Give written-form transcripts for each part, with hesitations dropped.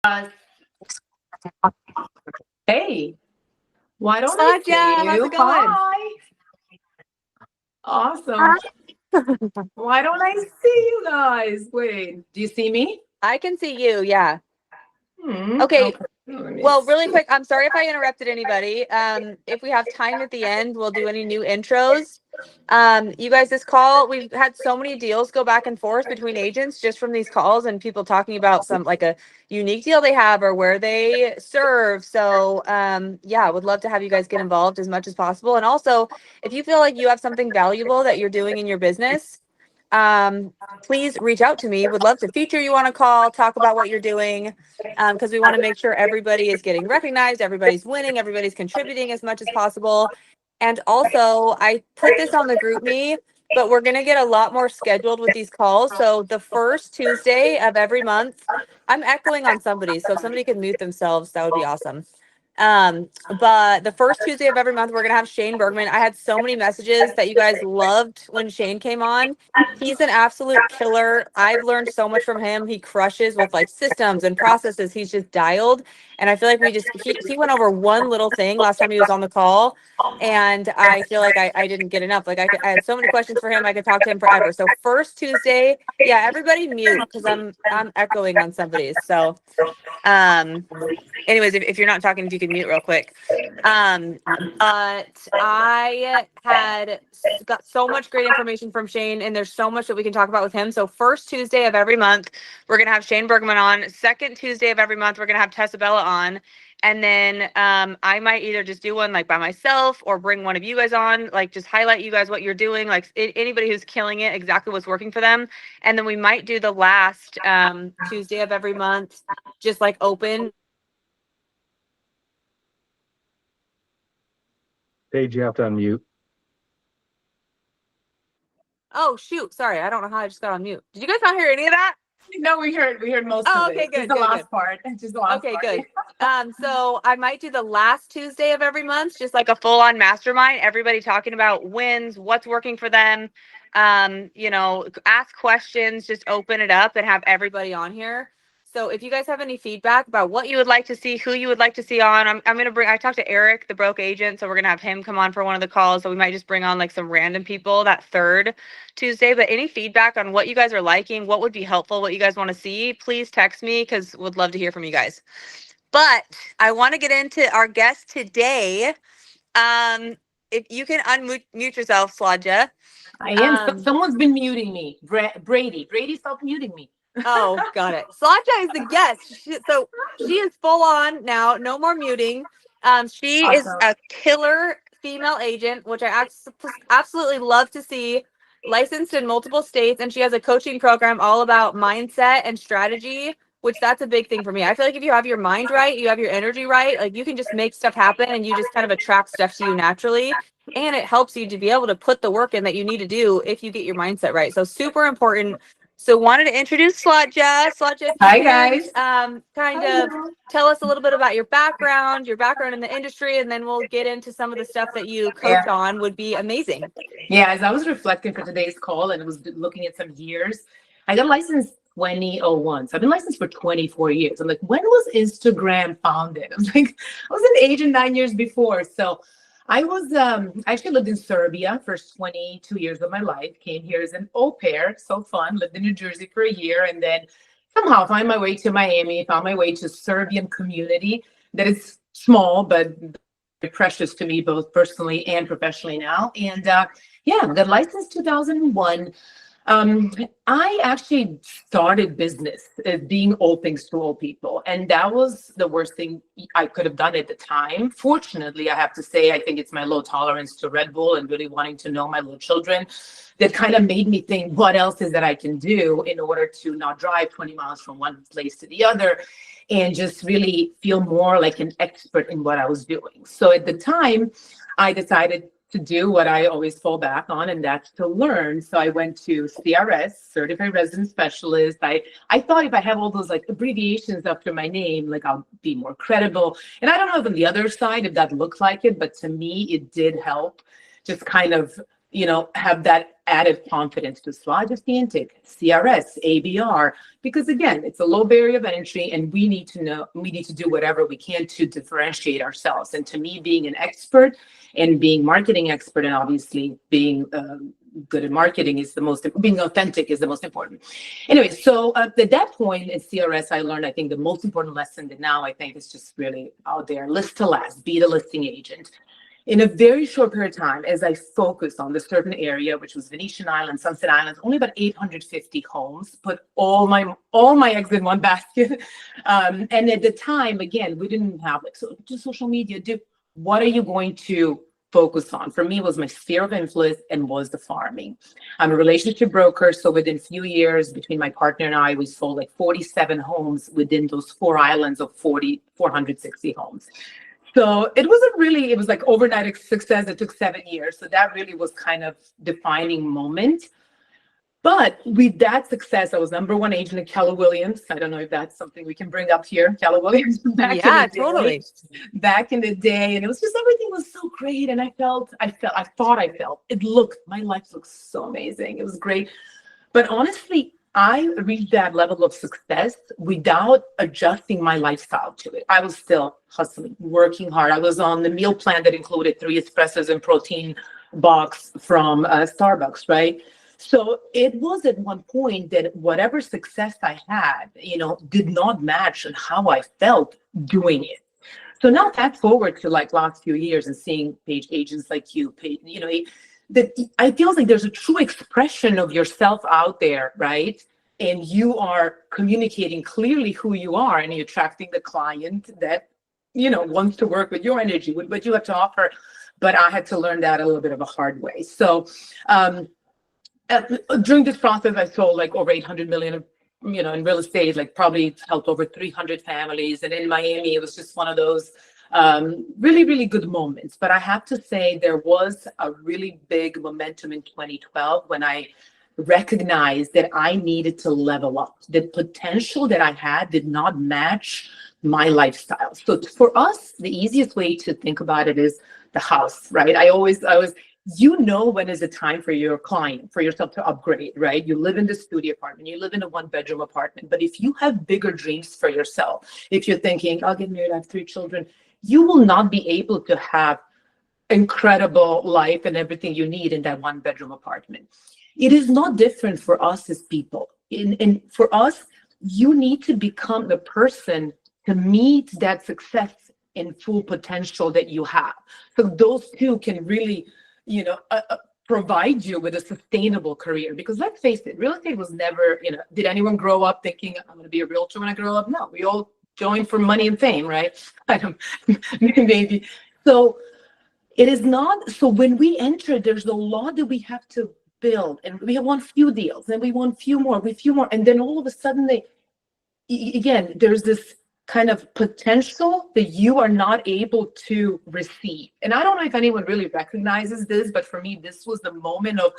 Uh, hey, why don't I Satya, see how's you? it going? Hi. Awesome. Why don't I see you guys? Wait, do you see me? I can see you, yeah. Okay, Okay. Let me well, really see. quick, I'm sorry if I interrupted anybody. If we have time at the end, we'll do any new intros. You guys, this call, we've had so many deals go back and forth between agents just from these calls and people talking about some like a unique deal they have or where they serve. So, yeah, would love to have you guys get involved as much as possible. And also, if you feel like you have something valuable that you're doing in your business, um, please reach out to me. Would love to feature you on a call, talk about what you're doing, because we want to make sure everybody is getting recognized, everybody's winning, everybody's contributing as much as possible. And also, I put this on the group me, but we're going to get a lot more scheduled with these calls. So the first Tuesday of every month, I'm echoing on somebody. So if somebody could mute themselves, that would be awesome. But the first Tuesday of every month, we're gonna have Shane Bergman. I had so many messages that you guys loved when Shane came on. He's an absolute killer. I've learned so much from him. He crushes with like systems and processes. He's just dialed. And I feel like he went over one little thing last time he was on the call. And I feel like I didn't get enough. Like I had so many questions for him. I could talk to him forever. So first Tuesday, yeah, everybody mute because I'm echoing on somebody's. So um anyways, if you're not talking, if you can mute real quick. But I got so much great information from Shane, and there's so much that we can talk about with him. So first Tuesday of every month, we're gonna have Shane Bergman on. Second Tuesday of every month, we're gonna have Tessa Bella on. And then I might either just do one like by myself or bring one of you guys on, like just highlight you guys what you're doing, like anybody who's killing it, exactly what's working for them. And then we might do the last Tuesday of every month, just like open. Paige, you have to unmute. Oh shoot! Sorry, I don't know how I just got on mute. Did you guys not hear any of that? No, we heard most Oh, of okay, it. good, Just the good, last good. part. Just the last Okay, part. good. So I might do the last Tuesday of every month, just like a full-on mastermind. Everybody talking about wins, what's working for them. Ask questions, just open it up and have everybody on here. So if you guys have any feedback about what you would like to see, who you would like to see on, I'm gonna bring. I talked to Eric, the broke agent, so we're gonna have him come on for one of the calls. So we might just bring on like some random people that third Tuesday. But any feedback on what you guys are liking, what would be helpful, what you guys want to see, please text me because would love to hear from you guys. But I want to get into our guest today. If you can unmute yourself, Sladja. I am. Someone's been muting me. Brady. Brady, stop muting me. Oh, got it. Sladja is the guest. So she is full on now. No more muting. She is Awesome. a killer female agent, which I absolutely love to see. Licensed in multiple states, and she has a coaching program all about mindset and strategy, which that's a big thing for me. I feel like if you have your mind right, you have your energy right, like you can just make stuff happen and you just kind of attract stuff to you naturally. And it helps you to be able to put the work in that you need to do if you get your mindset right. So super important. So wanted to introduce Sladja. Sladja, if you Hi, can guys. kind of tell us a little bit about your background in the industry, and then we'll get into some of the stuff that you coach on would be amazing. Yeah, as I was reflecting for today's call and was looking at some years, I got licensed 2001. So I've been licensed for 24 years. I'm like, when was Instagram founded? I'm like, I was an agent 9 years before. So I actually lived in Serbia for 22 years of my life, came here as an au pair. So fun, lived in New Jersey for a year, and then somehow found my way to Miami, found my way to Serbian community that is small, but very precious to me, both personally and professionally now. And yeah, got licensed 2001. I actually started business as being all things to all people. And that was the worst thing I could have done at the time. Fortunately, I have to say, I think it's my low tolerance to Red Bull and really wanting to know my little children that kind of made me think, what else is that I can do in order to not drive 20 miles from one place to the other and just really feel more like an expert in what I was doing. So at the time, I decided to do what I always fall back on, and that's to learn. So I went to CRS, Certified Resident Specialist. I thought if I have all those like abbreviations after my name, like I'll be more credible. And I don't know if on the other side if that looked like it, but to me, it did help just kind of have that added confidence to slide the intake, CRS, ABR, because again, it's a low barrier of entry and we need to do whatever we can to differentiate ourselves. And to me, being an expert and being marketing expert and obviously being good at marketing being authentic is the most important. Anyway, so at that point in CRS, I learned, I think the most important lesson that now I think is just really out there, list to last, be the listing agent. In a very short period of time, as I focused on this certain area, which was Venetian Island, Sunset Islands, only about 850 homes, put all my eggs in one basket. And at the time, again, we didn't have just social media. What are you going to focus on? For me, it was my sphere of influence and was the farming. I'm a relationship broker. So within a few years, between my partner and I, we sold like 47 homes within those 4 islands of 460 homes. So it was like overnight success. It took 7 years. So that really was kind of defining moment. But with that success, I was #1 agent at Keller Williams. I don't know if that's something we can bring up here. Keller Williams back totally. Back in the day. And it was just, everything was so great. And my life looked so amazing. It was great. But honestly, I reached that level of success without adjusting my lifestyle to it. I was still hustling, working hard. I was on the meal plan that included 3 espressos and protein box from Starbucks, right? So it was at one point that whatever success I had, did not match on how I felt doing it. So now fast forward to like last few years and seeing page agents like you, that I feel like there's a true expression of yourself out there, right? And you are communicating clearly who you are, and you're attracting the client that, wants to work with your energy, with what you have to offer. But I had to learn that a little bit of a hard way. So during this process, I sold like over 800 million in real estate, like probably helped over 300 families. And in Miami, it was just one of those really, really good moments. But I have to say there was a really big momentum in 2012 when I recognized that I needed to level up. The potential that I had did not match my lifestyle. So for us, the easiest way to think about it is the house, right? I always, when is the time for your client, for yourself to upgrade, right? You live in the studio apartment, you live in a 1-bedroom apartment. But if you have bigger dreams for yourself, if you're thinking, I'll get married, I have 3 children, you will not be able to have incredible life and everything you need in that 1-bedroom apartment. It is not different for us as people. And for us, you need to become the person to meet that success and full potential that you have. So those two can really, provide you with a sustainable career. Because let's face it, real estate was never, did anyone grow up thinking I'm going to be a realtor when I grow up? No, we all joined for money and fame, right? I don't, maybe. So it is not. So when we enter, there's a lot that we have to build, and we have won few deals, and we won few more, and then all of a sudden there's this kind of potential that you are not able to receive. And I don't know if anyone really recognizes this, but for me, this was the moment of,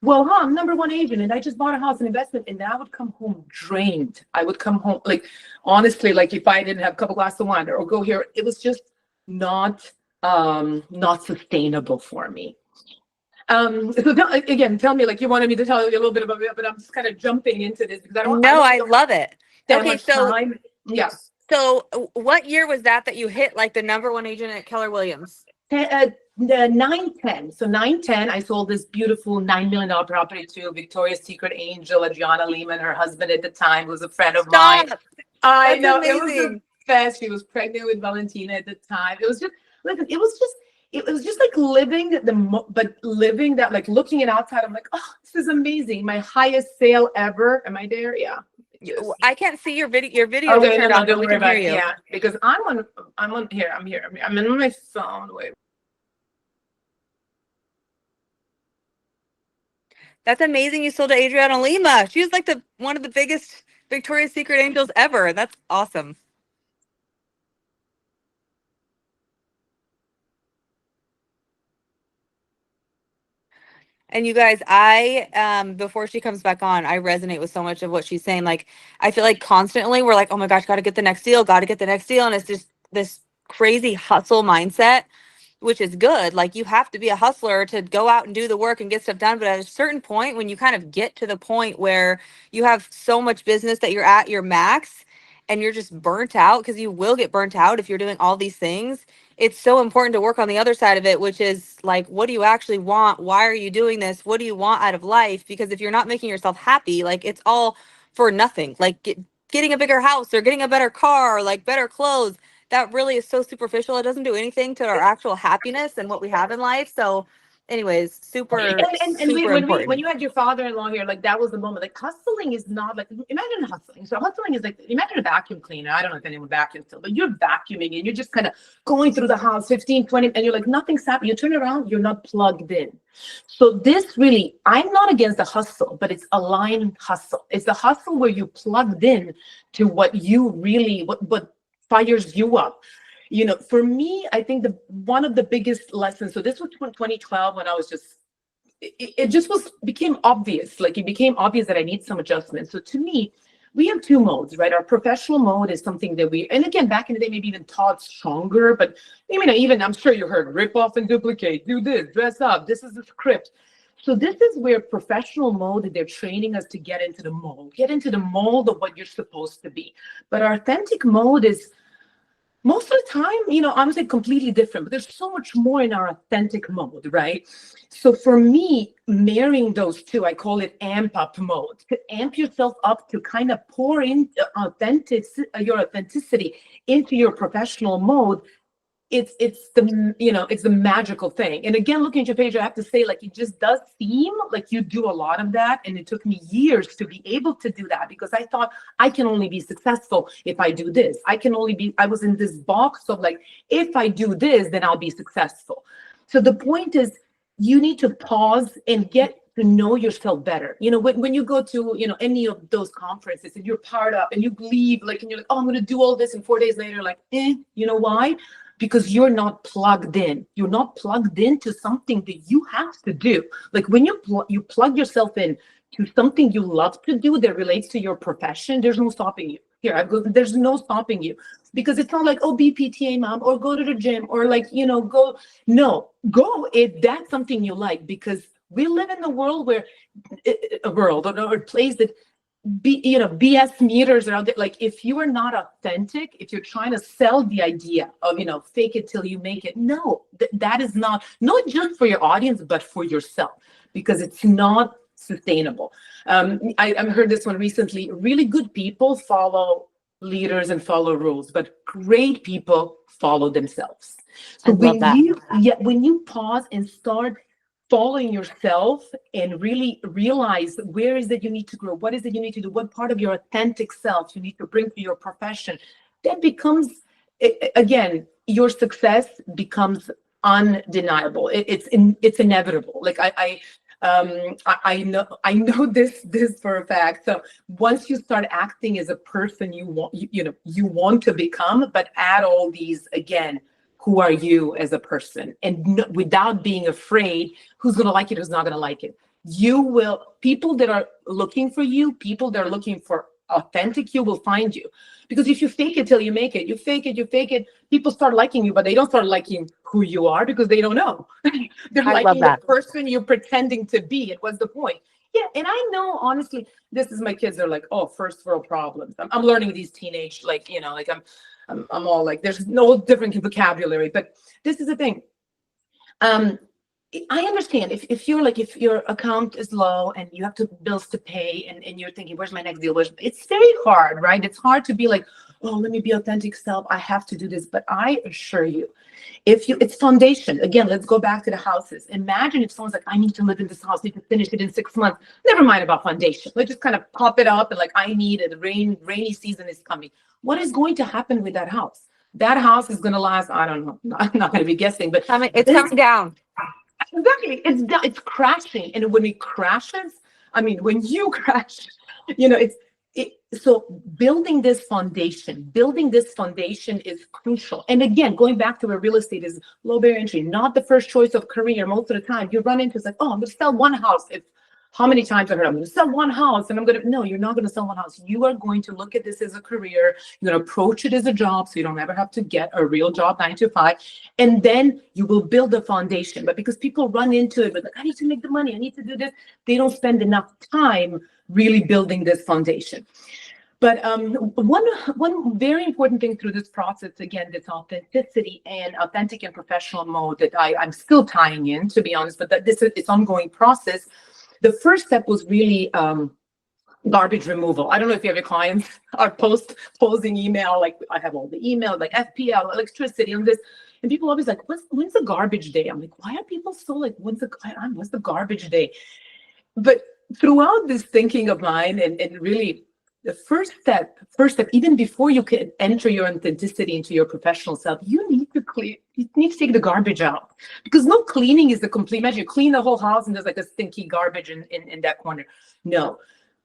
I'm #1 agent and I just bought a house and investment, and then I would come home drained. I would come home, like, honestly, like if I didn't have a couple glasses of wine or go here, it was just not sustainable for me. So tell me, like, you wanted me to tell you a little bit about it, but I'm just kind of jumping into this because I love it. Okay, so time. Yeah. So what year was that you hit like the #1 agent at Keller Williams? The 9-10. So 9-10, I sold this beautiful $9 million property to Victoria's Secret angel, Adriana Lima, and her husband at the time, who was a friend of mine. I know. Amazing. It was the best. She was pregnant with Valentina at the time. It was just, listen, it was just like living living that, like looking at outside, I'm like, oh, this is amazing. My highest sale ever. Am I there? Yeah. Yes. I can't see your video. Your video okay, turned on, but we can hear you. Yeah, because I'm on here. I'm in my phone. Wait. That's amazing. You sold to Adriana Lima. She was like one of the biggest Victoria's Secret angels ever. That's awesome. And you guys, before she comes back on, I resonate with so much of what she's saying. Like, I feel like constantly we're like, oh my gosh, got to get the next deal. And it's just this crazy hustle mindset. which is good. Like, you have to be a hustler to go out and do the work and get stuff done. But at a certain point, when you kind of get to the point where you have so much business that you're at your max and you're just burnt out, because you will get burnt out if you're doing all these things, it's so important to work on the other side of it, which is like, what do you actually want? Why are you doing this? What do you want out of life? Because if you're not making yourself happy, like, it's all for nothing. Like, getting a bigger house or getting a better car or like better clothes, that really is so superficial. It doesn't do anything to our actual happiness and what we have in life. So anyways, super when important. you had your father-in-law here, like, that was the moment. Like, hustling is not like, imagine hustling. So hustling is like, imagine a vacuum cleaner. I don't know if anyone vacuums still, but you're vacuuming and you're just kind of going through the house 15, 20, and you're like, nothing's happening. You turn around, you're not plugged in. So this really, I'm not against the hustle, but it's aligned hustle. It's the hustle where you plugged in to what you really, what fires you up. You know, for me, I think one of the biggest lessons, so this was 2012 when I was just, it just became obvious. Like, it became obvious that I need some adjustments. So to me, we have two modes, right? Our professional mode is something that and again, back in the day, maybe even taught stronger, but even I'm sure you heard rip off and duplicate, do this, dress up, this is the script. So this is where professional mode, they're training us to get into the mold of what you're supposed to be. But our authentic mode is, most of the time, I'm gonna say completely different, but there's so much more in our authentic mode, right? So for me, marrying those two, I call it amp up mode. To amp yourself up, to kind of pour in your authenticity into your professional mode. It's the magical thing. And again, looking at your page, I have to say, like, it just does seem like you do a lot of that. And it took me years to be able to do that, because I thought I can only be successful if I do this. I was in this box of like, if I do this, then I'll be successful. So the point is, you need to pause and get to know yourself better. When you go to, any of those conferences and you're fired up and you leave, like, and you're like, oh, I'm going to do all this. And 4 days later, like, you know why? Because you're not plugged in. You're not plugged into something that you have to do. Like, when you plug yourself in to something you love to do that relates to your profession, there's no stopping you. There's no stopping you, because it's not like, oh, be PTA mom or go to the gym or like, go. No, go if that's something you like, because we live in the world where or a place that BS meters are out there. Like, if you are not authentic, if you're trying to sell the idea of, fake it till you make it, no, that is not just for your audience, but for yourself, because it's not sustainable. I heard this one recently. Really good people follow leaders and follow rules, but great people follow themselves. So when you pause and start following yourself and really realize where is it you need to grow, what is it you need to do, what part of your authentic self you need to bring to your profession, that becomes, again, your success becomes undeniable. It's inevitable. Like, I know this for a fact. So once you start acting as a person you want to become, but add all these, again, who are you as a person, and without being afraid who's going to like it, who's not going to like it. People that are looking for you, people that are looking for authentic you will find you. Because if you fake it till you make it, you fake it, people start liking you, but they don't start liking who you are, because they don't know. They're liking the person you're pretending to be. And what's the point? Yeah, and I know, honestly, this is my kids are like, oh, first world problems. I'm learning these teenage, like, I'm all like, there's no different vocabulary, but this is the thing. I understand if your account is low and you have bills to pay and you're thinking, where's my next deal? It's very hard, right? It's hard to be like, oh, let me be authentic self. I have to do this. But I assure you, it's foundation. Again, let's go back to the houses. Imagine if someone's like, I need to live in this house, need to finish it in 6 months. Never mind about foundation. Let's just kind of pop it up and like, I need it. Rainy season is coming. What is going to happen with that house? That house is going to last, I don't know. I'm not going to be guessing, but it's coming down. Exactly. It's crashing. And when it crashes, when you crash, so building this foundation is crucial. And again, going back to where real estate is low barrier entry, not the first choice of career. Most of the time you run into, it's like, oh, I'm going to sell one house if How many times I heard, I'm going to sell one house and no, you're not going to sell one house. You are going to look at this as a career. You're going to approach it as a job so you don't ever have to get a real job 9 to 5. And then you will build a foundation. But because people run into it with like, I need to make the money, I need to do this, they don't spend enough time really building this foundation. But one very important thing through this process, again, this authenticity and authentic and professional mode that I'm still tying in, to be honest, but that it's ongoing process. The first step was really garbage removal. I don't know if you have your clients are posting email, like I have all the email, like FPL, electricity, and this, and people always like, when's the garbage day? I'm like, why are people so like, what's the garbage day? But throughout this thinking of mine, and really, the first step, even before you can enter your authenticity into your professional self, you need to take the garbage out, because no cleaning is the complete measure. You clean the whole house and there's like a stinky garbage in that corner. No,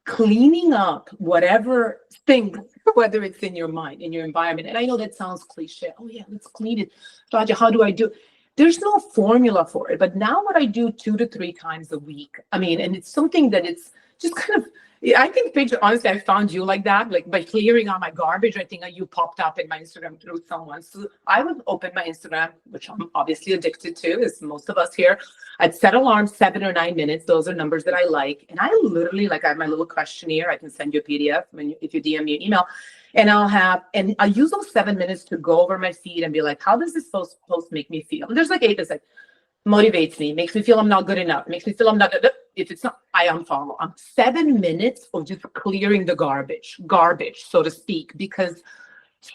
cleaning up whatever thing, whether it's in your mind, in your environment. And I know that sounds cliche. Oh yeah, let's clean it. Raja, how do I do it? There's no formula for it. But now what I do 2 to 3 times a week, I mean, and it's something that it's just kind of, I think, Paige, honestly, I found you like that, like by clearing out my garbage. I think you popped up in my Instagram through someone. So I would open my Instagram, which I'm obviously addicted to, as most of us here. I'd set alarms 7 or 9 minutes. Those are numbers that I like. And I literally, like, I have my little questionnaire. I can send you a PDF if you DM me an email. And I use those 7 minutes to go over my feed and be like, how does this post make me feel? And there's like 8 that's like, motivates me, makes me feel I'm not good enough, makes me feel I'm not good. If it's not, I unfollow. 7 minutes of just clearing the garbage, so to speak, because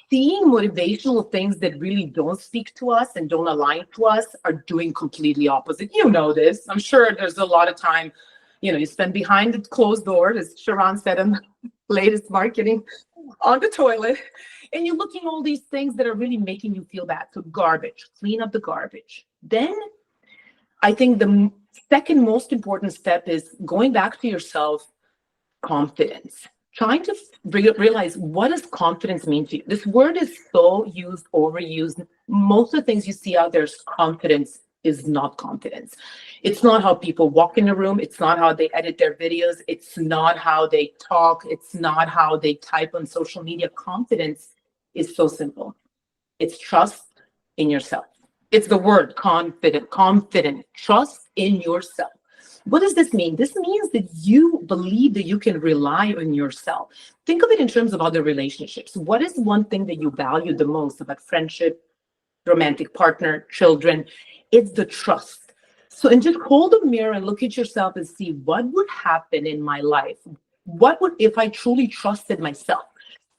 seeing motivational things that really don't speak to us and don't align to us are doing completely opposite. You know this. I'm sure there's a lot of time, you spend behind the closed door, as Sharon said in the latest marketing, on the toilet, and you're looking at all these things that are really making you feel bad. So garbage, clean up the garbage. Then I think the second most important step is going back to yourself, confidence. Trying to realize, what does confidence mean to you? This word is so overused. Most of the things you see out there, confidence is not confidence. It's not how people walk in a room. It's not how they edit their videos. It's not how they talk. It's not how they type on social media. Confidence is so simple. It's trust in yourself. It's the word confident, trust in yourself. What does this mean? This means that you believe that you can rely on yourself. Think of it in terms of other relationships. What is one thing that you value the most about friendship, romantic partner, children? It's the trust. So, and just hold a mirror and look at yourself and see, what would happen in my life? What would, if I truly trusted myself?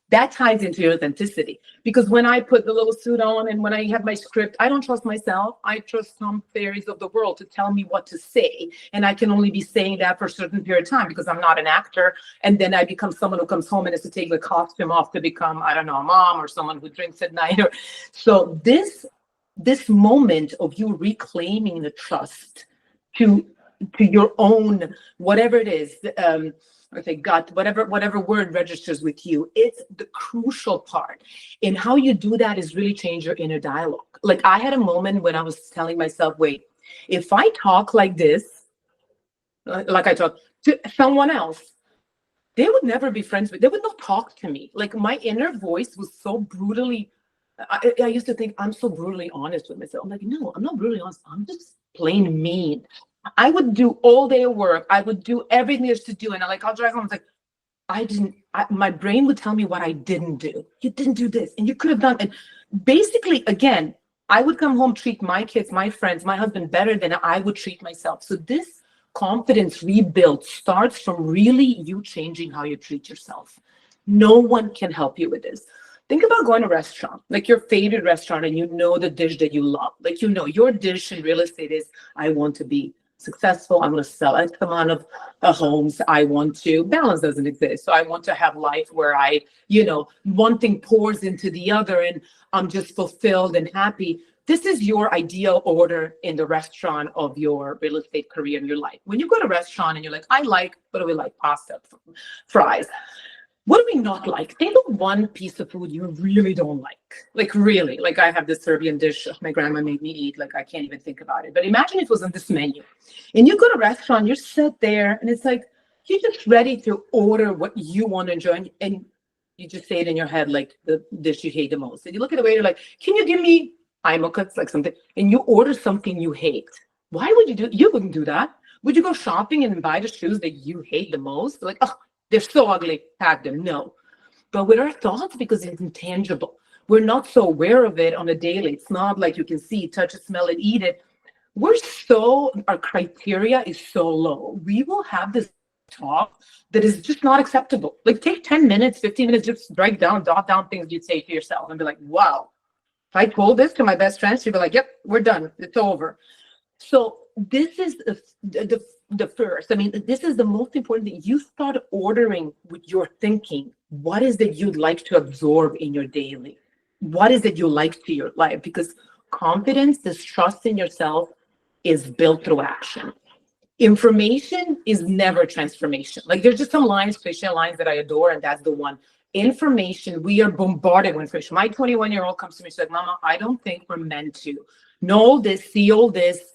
That ties into your authenticity. Because when I put the little suit on and when I have my script, I don't trust myself. I trust some fairies of the world to tell me what to say. And I can only be saying that for a certain period of time because I'm not an actor. And then I become someone who comes home and has to take the costume off to become, I don't know, a mom or someone who drinks at night. So this moment of you reclaiming the trust to your own, whatever it is, okay, gut, whatever word registers with you, it's the crucial part. And how you do that is really change your inner dialogue. Like, I had a moment when I was telling myself, wait, if I talk like this, like I talk to someone else, they would never be friends with, they would not talk to me. Like, my inner voice was so brutally, I used to think I'm so brutally honest with myself. I'm like, no, I'm not brutally honest. I'm just plain mean. I would do all day work. I would do everything there's to do. And I'll drive home. It's like, my brain would tell me what I didn't do. You didn't do this and you could have done. And basically, again, I would come home, treat my kids, my friends, my husband better than I would treat myself. So this confidence rebuild starts from really you changing how you treat yourself. No one can help you with this. Think about going to a restaurant, like your favorite restaurant, and you know the dish that you love. Like, your dish in real estate is, I want to be successful. I'm going to sell X amount of homes. I want to, balance doesn't exist. So I want to have life where one thing pours into the other and I'm just fulfilled and happy. This is your ideal order in the restaurant of your real estate career in your life. When you go to a restaurant and you're like, what do we like? Pasta, fries. What do we not like? Think of one piece of food you really don't like. Like really, like I have this Serbian dish my grandma made me eat. Like I can't even think about it. But imagine it was on this menu, and you go to a restaurant, you sit there, and it's like you're just ready to order what you want to enjoy, and you just say it in your head like the dish you hate the most. And you look at the waiter like, "Can you give me cuts like something?" And you order something you hate. Why would you do? You wouldn't do that. Would you go shopping and buy the shoes that you hate the most? Like, oh, they're so ugly, pack them. No. But with our thoughts, because it's intangible, we're not so aware of it on a daily. It's not like you can see, touch it, smell it, eat it. Our criteria is so low. We will have this talk that is just not acceptable. Like take 10 minutes, 15 minutes, just dot down things you'd say to yourself and be like, wow, if I told this to my best friends, she'd be like, yep, we're done. It's over. So this is the first. I mean, this is the most important thing. You start ordering with your thinking. What is it you'd like to absorb in your daily? What is it you like to your life? Because confidence, this trust in yourself is built through action. Information is never transformation. Like there's just some cliche lines that I adore, and that's the one. Information, we are bombarded with information. My 21-year-old comes to me, she's like, Mama, I don't think we're meant to know this, see all this,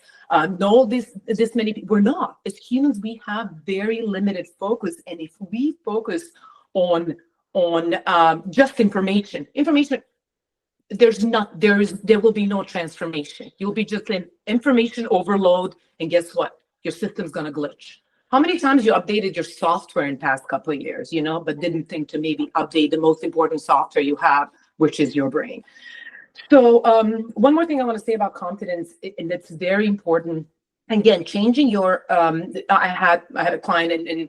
know this many people. We're not. As humans, we have very limited focus. And if we focus on just information, there will be no transformation. You'll be just in information overload, and guess what? Your system's gonna glitch. How many times you updated your software in the past couple of years, but didn't think to maybe update the most important software you have, which is your brain. So one more thing I want to say about confidence, and that's very important. Again, changing your, I had a client and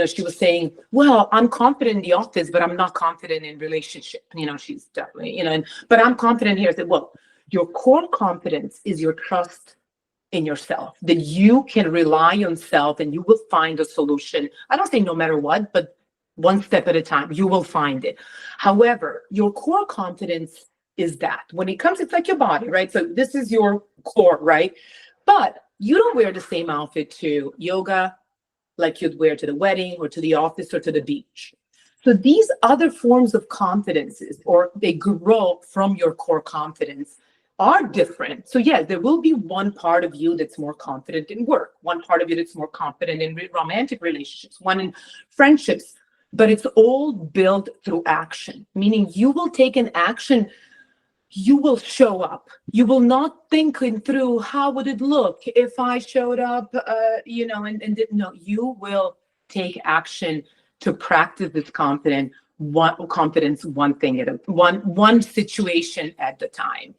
she was saying, well, I'm confident in the office, but I'm not confident in relationship. She's definitely, but I'm confident here. I said, well, your core confidence is your trust in yourself, that you can rely on self and you will find a solution. I don't say no matter what, but one step at a time, you will find it. However, your core confidence is that when it comes, it's like your body, right? So this is your core, right? But you don't wear the same outfit to yoga like you'd wear to the wedding or to the office or to the beach. So these other forms of confidences, or they grow from your core confidence, are different. So yes, there will be one part of you that's more confident in work, one part of you that's more confident in romantic relationships, one in friendships, but it's all built through action, meaning you will take an action. You will show up. You will not thinking through how would it look if I showed up, and didn't know. You will take action to practice this confidence, one thing at one situation at the time.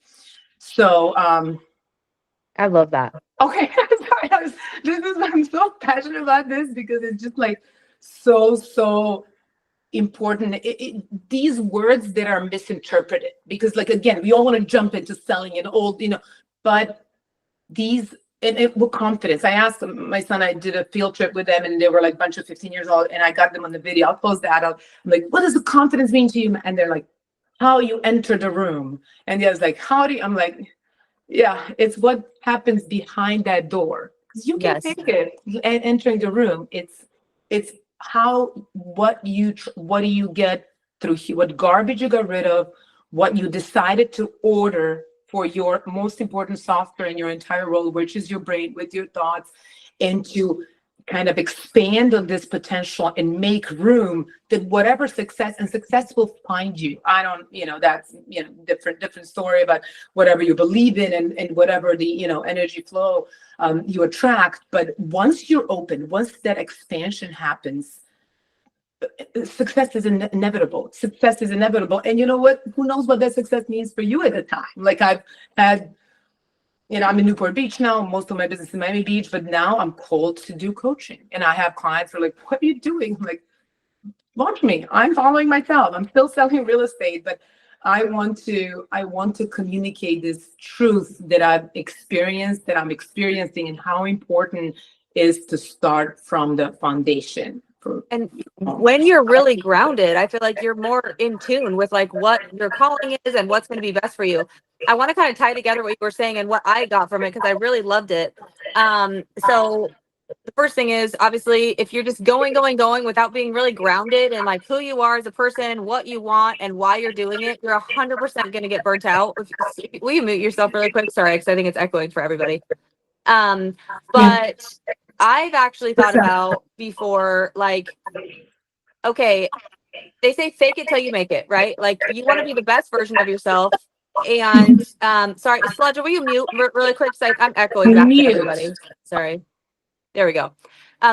So I love that. Okay, sorry. I'm so passionate about this because it's just like so important. These words that are misinterpreted, because like again, we all want to jump into selling and old, but these with confidence. I asked my son, I did a field trip with them and they were like a bunch of 15 years old, and I got them on the video. I'll post that out. I'm like, what does the confidence mean to you? And they're like, how you enter the room. And I was like, I'm like, yeah, it's what happens behind that door. Because you can take it and entering the room. It's how, what do you get through, what garbage you got rid of, what you decided to order for your most important software in your entire role, which is your brain, with your thoughts, and to kind of expand on this potential and make room that whatever success will find you. I don't, that's, different story about whatever you believe in and whatever the, energy flow you attract. But once you're open, once that expansion happens, success is inevitable. Success is inevitable. And you know what? Who knows what that success means for you at the time? Like I've had, I'm in Newport Beach now. Most of my business is in Miami Beach, but now I'm called to do coaching. And I have clients who are like, what are you doing? I'm like, watch me. I'm following myself. I'm still selling real estate, but I want to communicate this truth that I've experienced, that I'm experiencing, and how important is to start from the foundation. And when you're really grounded, I feel like you're more in tune with like what your calling is and what's going to be best for you. I want to kind of tie together what you were saying and what I got from it, because I really loved it. So the first thing is obviously if you're just going without being really grounded and like who you are as a person, what you want, and why you're doing it, you're 100% going to get burnt out. Will you mute yourself really quick? Sorry, because I think it's echoing for everybody. But I've actually thought about before, like, okay, they say fake it till you make it, right? Like you want to be the best version of yourself. And sorry, Sludge, will you mute really quick? So I'm echoing back to everybody. Sorry. There we go.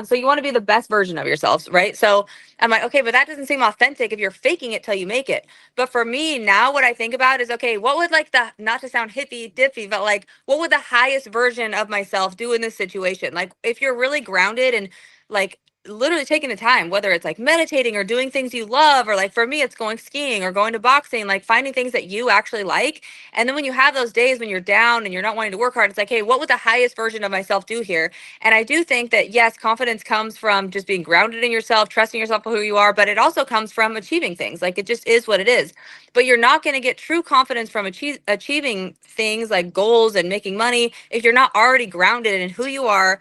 So you want to be the best version of yourselves, right? So I'm like, okay, but that doesn't seem authentic if you're faking it till you make it. But for me now, what I think about is, okay, what would like the, not to sound hippy dippy, but like, what would the highest version of myself do in this situation? Like if you're really grounded and like literally taking the time, whether it's like meditating or doing things you love, or like for me, it's going skiing or going to boxing, like finding things that you actually like. And then when you have those days when you're down and you're not wanting to work hard, it's like, hey, what would the highest version of myself do here? And I do think that, yes, confidence comes from just being grounded in yourself, trusting yourself for who you are, but it also comes from achieving things. Like it just is what it is. But you're not going to get true confidence from achieving things like goals and making money if you're not already grounded in who you are,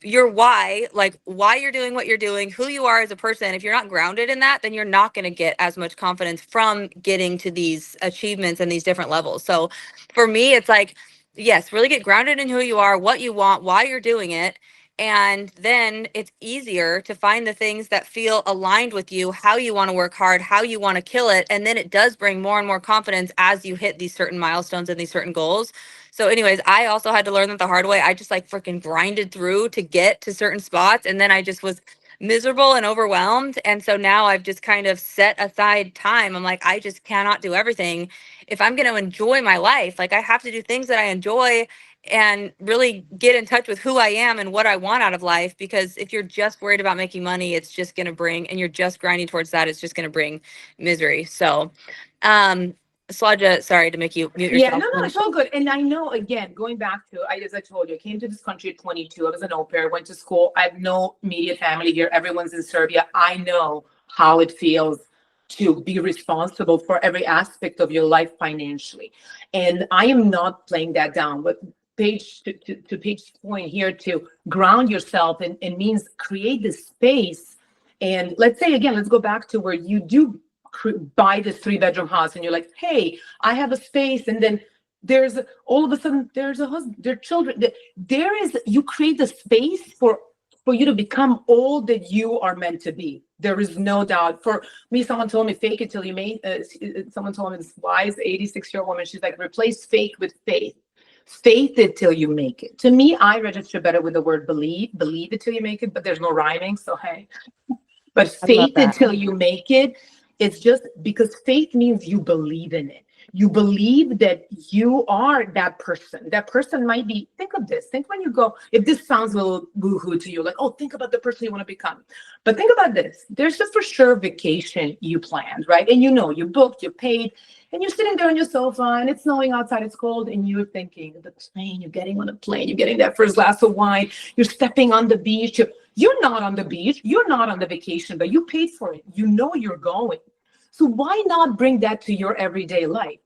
your why, like why you're doing what you're doing, who you are as a person. If you're not grounded in that, then you're not going to get as much confidence from getting to these achievements and these different levels. So for me, it's like, yes, really get grounded in who you are, what you want, why you're doing it. And then it's easier to find the things that feel aligned with you, how you want to work hard, how you want to kill it. And then it does bring more and more confidence as you hit these certain milestones and these certain goals. So anyways, I also had to learn that the hard way. I just like freaking grinded through to get to certain spots. And then I just was miserable and overwhelmed. And so now I've just kind of set aside time. I'm like, I just cannot do everything. If I'm going to enjoy my life, like I have to do things that I enjoy and really get in touch with who I am and what I want out of life. Because if you're just worried about making money, it's just going to bring, and you're just grinding towards that, it's just going to bring misery. So, Slaja, sorry to make you mute yourself. Yeah, no, it's all good. And I know, again, going back to, as I told you, I came to this country at 22. I was an au pair, went to school. I have no immediate family here. Everyone's in Serbia. I know how it feels to be responsible for every aspect of your life financially. And I am not playing that down. But Paige, to Paige's point here, to ground yourself and means create this space. And let's say, again, let's go back to where you do buy this 3-bedroom house and you're like, hey, I have a space. And then there's all of a sudden there's a husband, there are children. There is, you create the space for you to become all that you are meant to be. There is no doubt. For me, someone told me, fake it till you make someone told me, this wise 86-year-old woman, she's like, replace fake with faith. Faith it till you make it. To me, I register better with the word believe it till you make it, but there's no rhyming. So, hey, but faith it till you make it. It's just because faith means you believe in it. You believe that you are that person. That person might be, think of this. Think when you go, if this sounds a little woo-hoo to you, like, oh, think about the person you want to become. But think about this. There's just for sure vacation you planned, right? And you know, you booked, you paid, and you're sitting there on your sofa and it's snowing outside, it's cold, and you're thinking, the plane, you're getting on a plane, you're getting that first glass of wine, you're stepping on the beach. You're not on the beach, you're not on the vacation, but you paid for it. You know you're going. So why not bring that to your everyday life?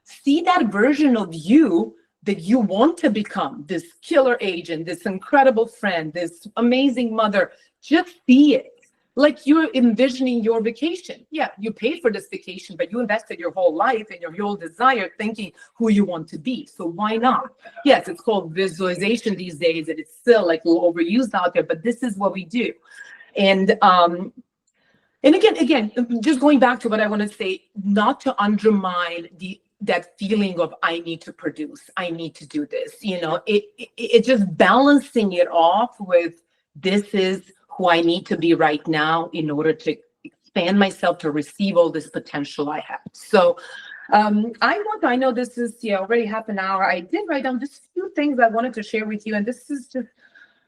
See that version of you that you want to become, this killer agent, this incredible friend, this amazing mother. Just see it like you're envisioning your vacation. Yeah, you paid for this vacation, but you invested your whole life and your whole desire thinking who you want to be. So why not? Yes, it's called visualization these days, and it's still like a little overused out there, but this is what we do. And again, just going back to what I want to say, not to undermine that feeling of I need to produce, I need to do this. You know, it just balancing it off with this is who I need to be right now in order to expand myself to receive all this potential I have. So I know this is already half an hour. I did write down just a few things I wanted to share with you, and this is just,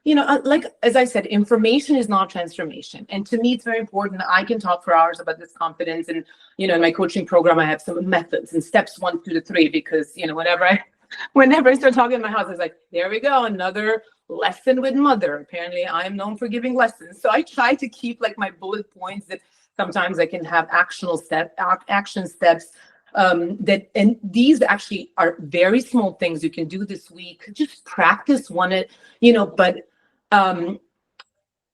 like, as I said, information is not transformation. And to me, it's very important. I can talk for hours about this confidence. And, in my coaching program, I have some methods and steps 1 through 3, because, whenever I start talking in my house, it's like, there we go, another lesson with mother. Apparently, I am known for giving lessons. So I try to keep like my bullet points that sometimes I can have action steps. And these actually are very small things you can do this week. Just practice one, but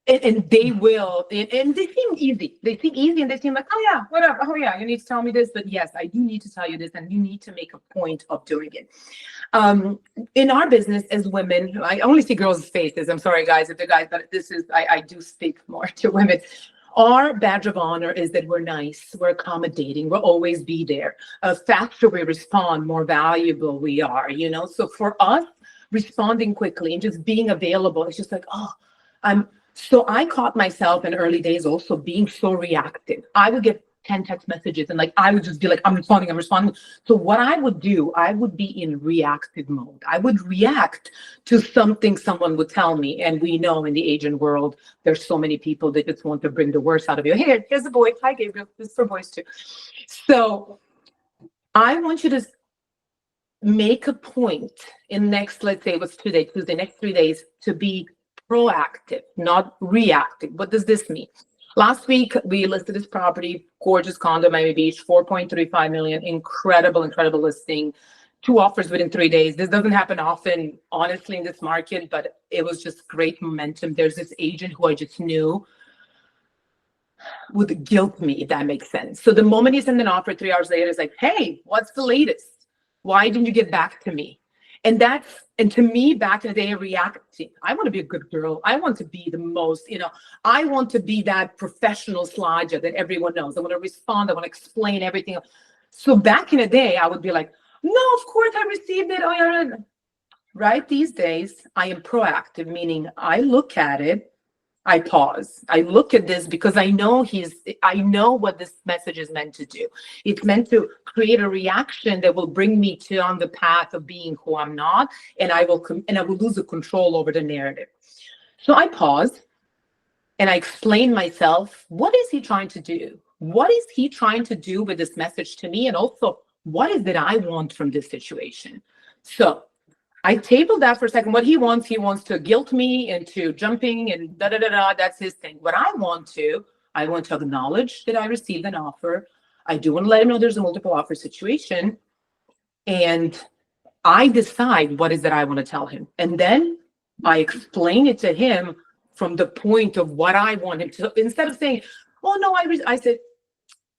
And they will, and they seem easy. They seem easy and they seem like, oh yeah, whatever. Oh yeah, you need to tell me this. But yes, I do need to tell you this, and you need to make a point of doing it. In our business as women, I only see girls' faces. I'm sorry, guys, if the guys, but this is, I do speak more to women. Our badge of honor is that we're nice, we're accommodating, we'll always be there. Faster we respond, more valuable we are, you know? So for us, responding quickly and just being available, it's just like, oh, so I caught myself in early days also being so reactive. I would get 10 text messages and like, I would just be like, I'm responding. So what I would do, I would be in reactive mode. I would react to something someone would tell me. And we know in the agent world, there's so many people that just want to bring the worst out of you. Hey, here's a boy. Hi, Gabriel. This is for boys too. So I want you to make a point in next, let's say it was Tuesday, next 3 days to be proactive, not reactive. What does this mean? Last week, we listed this property, gorgeous condo, Miami Beach, 4.35 million, incredible listing, 2 offers within 3 days. This doesn't happen often, honestly, in this market, but it was just great momentum. There's this agent who I just knew would guilt me, if that makes sense. So the moment he sent an offer, 3 hours later, it's like, hey, what's the latest? Why didn't you get back to me? And to me, back in the day, reacting. I want to be a good girl. I want to be the most, I want to be that professional Slaja that everyone knows. I want to respond. I want to explain everything. So back in the day, I would be like, no, of course I received it. Oh, yeah. Right? These days, I am proactive, meaning I look at it. I pause. I look at this because I know what this message is meant to do. It's meant to create a reaction that will bring me on the path of being who I'm not, and I will lose the control over the narrative. So I pause and I explain myself, what is he trying to do? What is he trying to do with this message to me? And also, what is it I want from this situation? So I tabled that for a second. What he wants to guilt me into jumping and da-da-da-da. That's his thing. What I want to acknowledge that I received an offer. I do want to let him know there's a multiple offer situation. And I decide what is that I want to tell him. And then I explain it to him from the point of what I want him to. Instead of saying, oh, no, I said,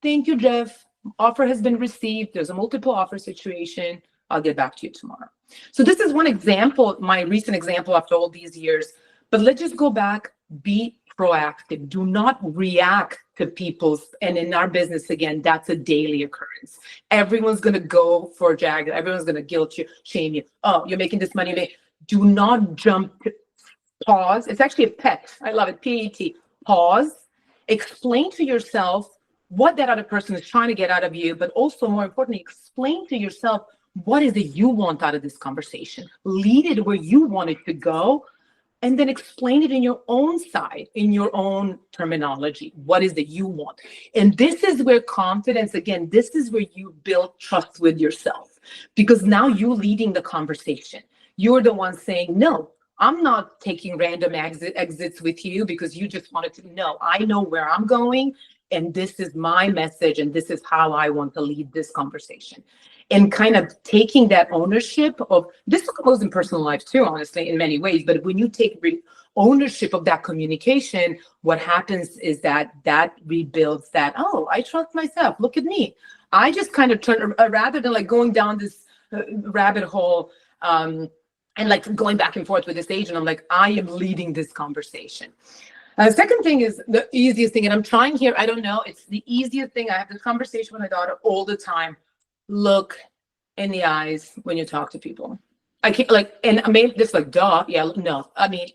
thank you, Jeff. Offer has been received. There's a multiple offer situation. I'll get back to you tomorrow. So this is one example, my recent example after all these years. But let's just go back, be proactive. Do not react to people's, and in our business, again, that's a daily occurrence. Everyone's going to go for a jag. Everyone's going to guilt you, shame you. Oh, you're making this money. Do not jump, pause. It's actually a PET. I love it, PET. Pause, explain to yourself what that other person is trying to get out of you, but also more importantly, explain to yourself what is it you want out of this conversation? Lead it where you want it to go, and then explain it in your own side, in your own terminology. What is it you want? And this is where confidence, again, this is where you build trust with yourself, because now you're leading the conversation. You're the one saying, no, I'm not taking random exits with you because you just wanted to know. I know where I'm going, and this is my message, and this is how I want to lead this conversation. And kind of taking that ownership of, this goes in personal life too, honestly, in many ways. But when you take ownership of that communication, what happens is that rebuilds that, oh, I trust myself. Look at me. I just kind of turn, rather than like going down this rabbit hole and like going back and forth with this agent, I'm like, I am leading this conversation. Second thing is the easiest thing, and I'm trying here, I don't know, it's the easiest thing. I have this conversation with my daughter all the time. Look in the eyes when you talk to people. I can't and I mean this like duh, yeah, no. I mean,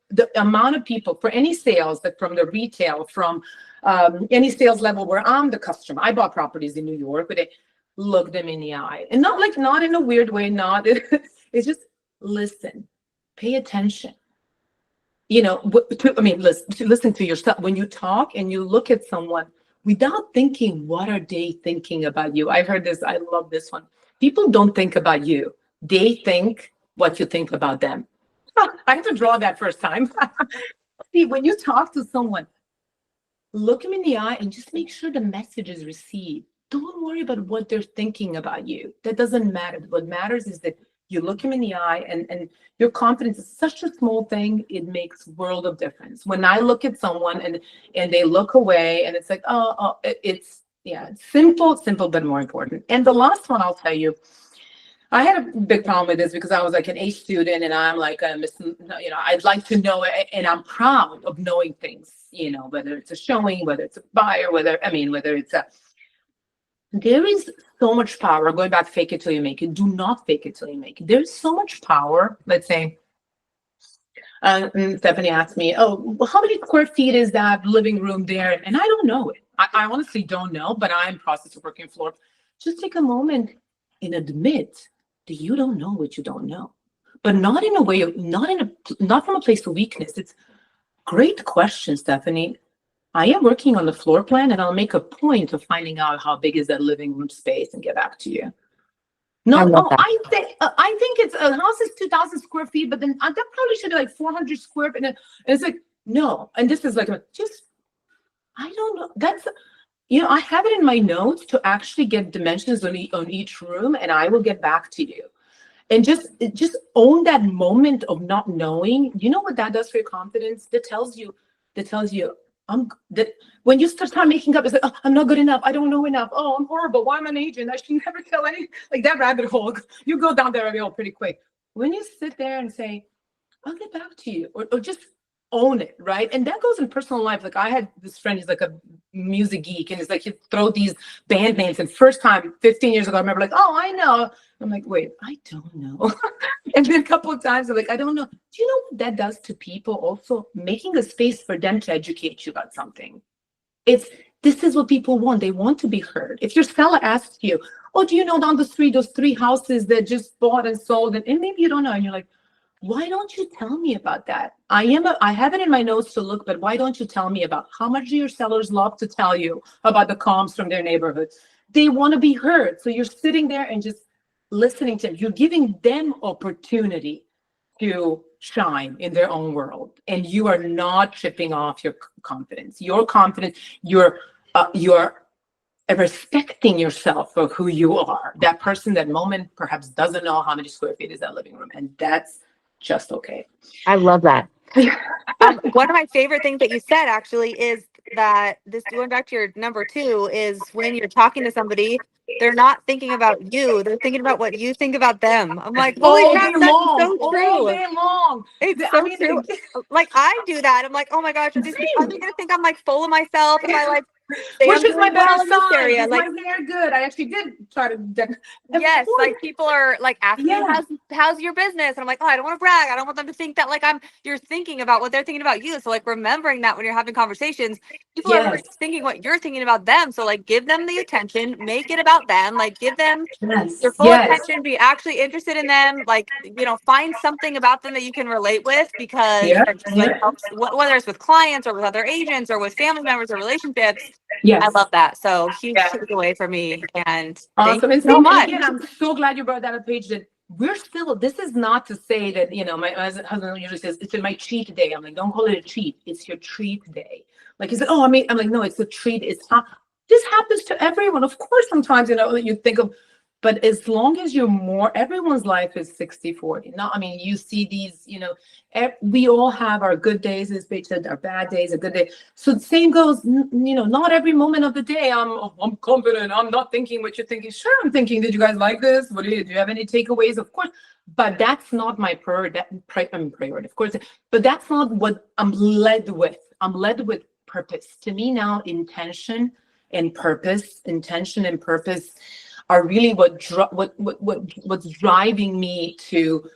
the amount of people for any sales that from the retail, from any sales level where I'm the customer. I bought properties in New York, but look them in the eye, and not in a weird way. It's just listen, pay attention. Listen to yourself when you talk and you look at someone without thinking, what are they thinking about you? I heard this. I love this one. People don't think about you. They think what you think about them. I have to draw that first time. See, when you talk to someone, look them in the eye and just make sure the message is received. Don't worry about what they're thinking about you. That doesn't matter. What matters is that you look him in the eye, and your confidence is such a small thing. It makes world of difference. When I look at someone and they look away, and it's like, it's simple, but more important. And the last one I'll tell you, I had a big problem with this because I was like an A student, and I'm like, I'd like to know it, and I'm proud of knowing things, whether it's a showing, whether it's a buyer, whether it's there is so much power. Going back, fake it till you make it. Do not fake it till you make it. There's so much power. Let's say, Stephanie asked me, oh, well, how many square feet is that living room there? And I don't know it. I honestly don't know, but I'm in the process of working floor. Just take a moment and admit that you don't know what you don't know, but not in a way of, not from a place of weakness. It's great question, Stephanie. I am working on the floor plan, and I'll make a point of finding out how big is that living room space and get back to you. I think it's a house is 2,000 square feet, but then that probably should be like 400 square feet. And it's like, no. And this is like, I don't know. That's, I have it in my notes to actually get dimensions on each room, and I will get back to you. And just own that moment of not knowing. You know what that does for your confidence? That tells you, when you start making up, it's like, oh, I'm not good enough. I don't know enough. Oh, I'm horrible. Why am I an agent? I should never tell any, like that rabbit hole. You go down that rabbit hole pretty quick. When you sit there and say, I'll get back to you, or just own it, right? And that goes in personal life. Like I had this friend, he's like a music geek, and it's like he'd throw these band names. And first time, 15 years ago, I remember like, oh, I know. I'm like, wait, I don't know. And then a couple of times I'm like, I don't know. Do you know what that does to people? Also making a space for them to educate you about something. This is what people want. They want to be heard. If your seller asks you, oh, do you know down the street, those 3 houses that just bought and sold, and maybe you don't know, and you're like, why don't you tell me about that? I have it in my notes to look, but why don't you tell me about how much do your sellers love to tell you about the comps from their neighborhood? They want to be heard. So you're sitting there and just listening to them. You're giving them opportunity to shine in their own world, and you are not chipping off your confidence. Your confidence, you're respecting yourself for who you are. That person, that moment, perhaps doesn't know how many square feet is that living room, and that's just okay. I love that. One of my favorite things that you said actually is that this, going back to your number 2, is when you're talking to somebody, they're not thinking about you. They're thinking about what you think about them. I'm like, holy crap, that's so true. All day long. It's so true. Like I do that. I'm like, oh my gosh, are they gonna think I'm like full of myself? Am I like, which is my better side. area. Like, my hair good. I actually did try to. Yes, like people are like asking me, how's your business? And I'm like, oh, I don't want to brag. I don't want them to think that like you're thinking about what they're thinking about you. So like remembering that when you're having conversations, people are thinking what you're thinking about them. So like give them the attention, make it about them. Like give them your full attention, be actually interested in them. Like, find something about them that you can relate with, because it just like helps, whether it's with clients or with other agents or with family members or relationships. Yes. I love that. So huge takeaway for me. And awesome. Thank you so much. Again, I'm so glad you brought that up, Paige, that we're still, this is not to say that, my husband usually says, it's my cheat day. I'm like, don't call it a cheat. It's your treat day. Like he said, I'm like, no, it's a treat. It's not, this happens to everyone. Of course, sometimes, you think of, but as long as everyone's life is 60-40. You see these, we all have our good days, as Paige said, our bad days, a good day. So the same goes, not every moment of the day I'm confident. I'm not thinking what you're thinking. Sure, I'm thinking, did you guys like this? Do you have any takeaways? Of course, but that's not my priority, of course. But that's not what I'm led with. I'm led with purpose. To me now, intention and purpose are really what's driving me to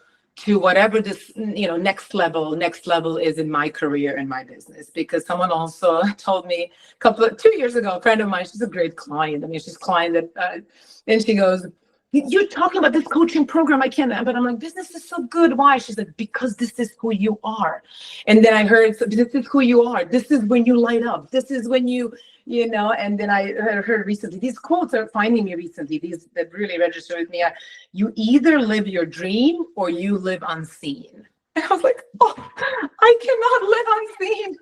whatever this next level is in my career and my business. Because someone also told me 2 years ago, a friend of mine, she's a great client. She's a client that and she goes, you're talking about this coaching program, I can't, but I'm like, business is so good. Why? She's like, because this is who you are. And then I heard, this is who you are. This is when you light up. This is when and then I heard recently, these quotes are finding me recently, these that really register with me. You either live your dream or you live unseen. And I was like, oh, I cannot live unseen.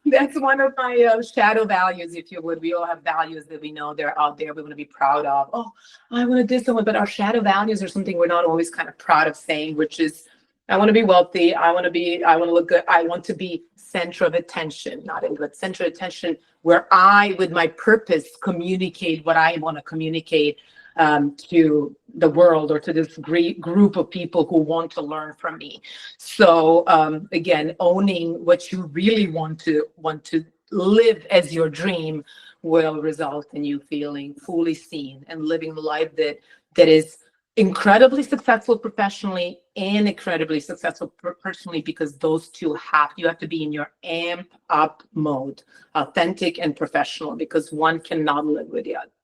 That's one of my shadow values, if you would. We all have values that we know they're out there. We want to be proud of. Oh, I want to do someone, but our shadow values are something we're not always kind of proud of saying, which is, I want to be wealthy. I want to look good. I want to be center of attention, not in, but center of attention, where I, with my purpose, communicate what I want to communicate to the world or to this great group of people who want to learn from me. So again, owning what you really want to live as your dream will result in you feeling fully seen and living a life that is incredibly successful professionally and incredibly successful personally, because those two you have to be in your amp up mode, authentic and professional, because one cannot live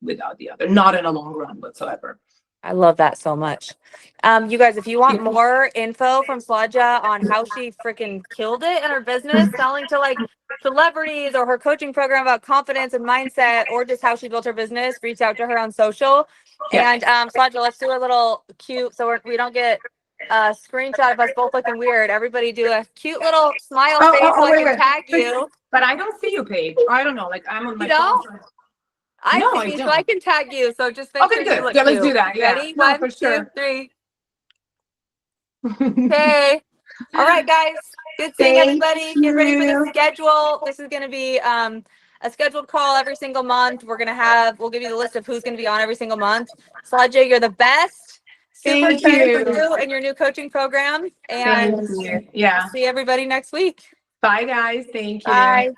without the other, not in a long run whatsoever. I love that so much. You guys, if you want more info from Sladja on how she freaking killed it in her business, selling to like celebrities, or her coaching program about confidence and mindset, or just how she built her business, reach out to her on social. Yeah. And Sladja, let's do a little cute, so we don't get a screenshot of us both looking weird. Everybody do a cute little smile face so I can tag you. But I don't see you, Paige. I don't know. Like, I'm on my You don't? phone. I No, see I you, so don't. I can tag you. So just make Okay, sure good. you look Yeah, let's cute. do that. Yeah. Ready? No, 1, for 2, sure. 3. Okay. All right, guys. Good seeing Thank everybody. Get ready for the you. schedule. This is going to be a scheduled call every single month. We'll give you the list of who's going to be on every single month. Sladja, you're the best. Super Thank excited for you. you and your new coaching program. And Thank you. Yeah. see everybody next week. Bye, guys. Thank you. Bye.